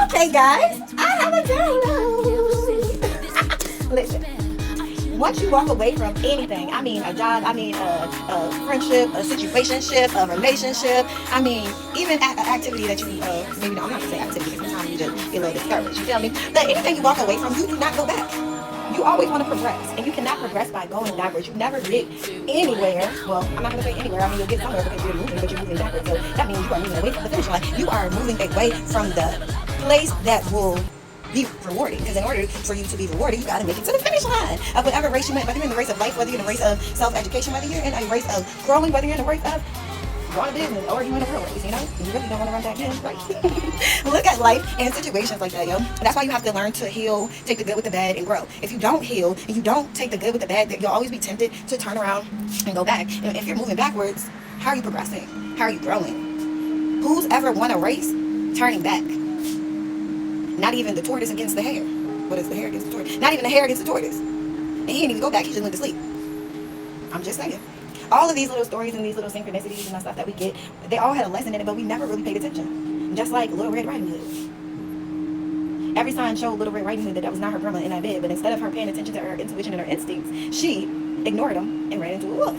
Okay, guys, I have a download. Listen, once you walk away from anything, I mean a job, I mean a friendship, a situationship, a relationship, I mean even an activity that you, maybe no, I'm not gonna say activity because sometimes you just get a little discouraged, you feel me? But anything you walk away from, you do not go back. You always want to progress, and you cannot progress by going backwards. You never get anywhere. Well, I'm not going to say anywhere. I mean, you'll get somewhere because you're moving, but you're moving backwards. So that means you are moving away from the finish line. You are moving away from the place that will be rewarding. Because in order for you to be rewarded, you got to make it to the finish line of whatever race you went. Whether you're in the race of life, whether you're in the race of self-education, whether you're in a race of growing, whether you're in a race of run a business or you in a real race, you know? You really don't want to run that business, right? Look at life and situations like that, yo. That's why you have to learn to heal, take the good with the bad, and grow. If you don't heal and you don't take the good with the bad, you'll always be tempted to turn around and go back. And if you're moving backwards, how are you progressing? How are you growing? Who's ever won a race turning back? Not even the tortoise against the hare. What is the hare against the tortoise? Not even the hare against the tortoise. And he didn't even go back, he just went to sleep. I'm just saying. All of these little stories and these little synchronicities and stuff that we get, they all had a lesson in it, but we never really paid attention. Just like Little Red Riding Hood. Every sign showed Little Red Riding Hood that was not her grandma in that bed, but instead of her paying attention to her intuition and her instincts, she ignored them and ran into a wolf.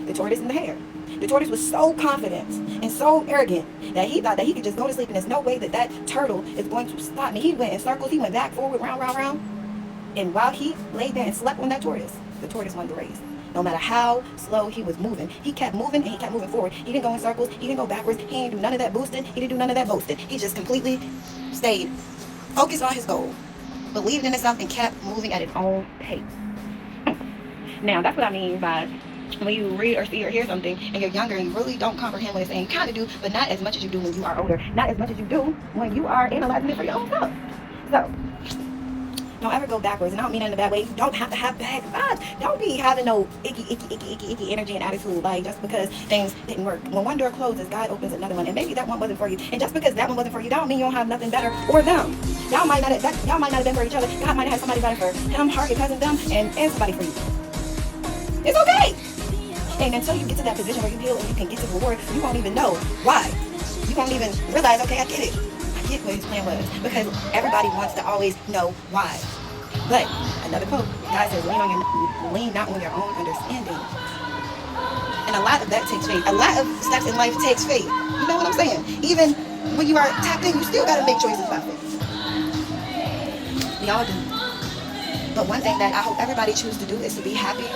The tortoise and the hare. The tortoise was so confident and so arrogant that he thought that he could just go to sleep and there's no way that that turtle is going to stop me. He went in circles, he went back, forward, round, round, round. And while he laid there and slept on that tortoise, the tortoise won the race. No matter how slow he was moving, he kept moving and he kept moving forward. He didn't go in circles, he didn't go backwards, he didn't do none of that boosting, he didn't do none of that boasting. He just completely stayed focused on his goal, believed in himself, and kept moving at his own pace. Now, that's what I mean by when you read or see or hear something and you're younger and you really don't comprehend what it's saying. You kind of do, but not as much as you do when you are older. Not as much as you do when you are analyzing it for your own self. So, don't ever go backwards, and I don't mean that in a bad way. You don't have to have bad vibes. Don't be having no icky energy and attitude, like just because things didn't work. When one door closes, God opens another one, and maybe that one wasn't for you. And just because that one wasn't for you, don't mean you don't have nothing better or them. Y'all might not have been for each other. God might have had somebody better for him, her, his cousin, them, and somebody for you. It's okay. And until you get to that position where you heal and you can get to the reward, you won't even know why. You won't even realize, okay, I get it. Get what his plan was, because everybody wants to always know why. But another quote, God says, lean not on your own understanding. And a lot of that takes faith. A lot of steps in life takes faith. You know what I'm saying? Even when you are tapped in, you still got to make choices by faith. We all do. But one thing that I hope everybody chooses to do is to be happy.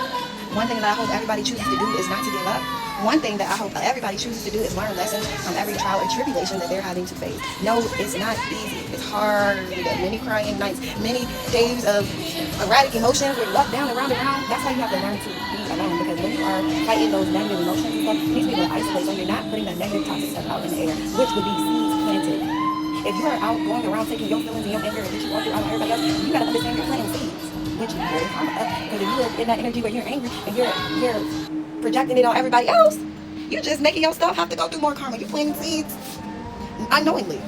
One thing that I hope everybody chooses to do is not to give up. One thing that I hope everybody chooses to do is learn lessons from every trial or tribulation that they're having to face. No, it's not easy. It's hard. Many crying nights, many days of erratic emotions where you up, down, around, and around. That's why you have to learn to be alone, because when you are fighting those negative emotions and stuff, you need to be able to isolate so you're not putting that negative toxic stuff out in the air, which would be seeds planted. If you are out going around taking your feelings and your anger that you want through out on everybody else, you got to understand you're planting seeds, which is very harmful. Because if you are in that energy where you're angry and you're projecting it on everybody else, you're just making yourself have to go through more karma. You're planting seeds unknowingly.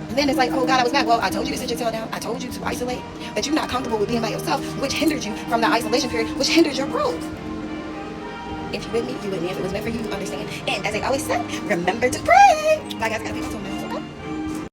And then it's like, oh God, I was mad. Well, I told you to sit your tail down. I told you to isolate. But you're not comfortable with being by yourself, which hindered you from the isolation period, which hindered your growth. If you with me, you with me. If it was meant for you, you understand. And as I always say, remember to pray. Bye guys, I gotta pay my phone now.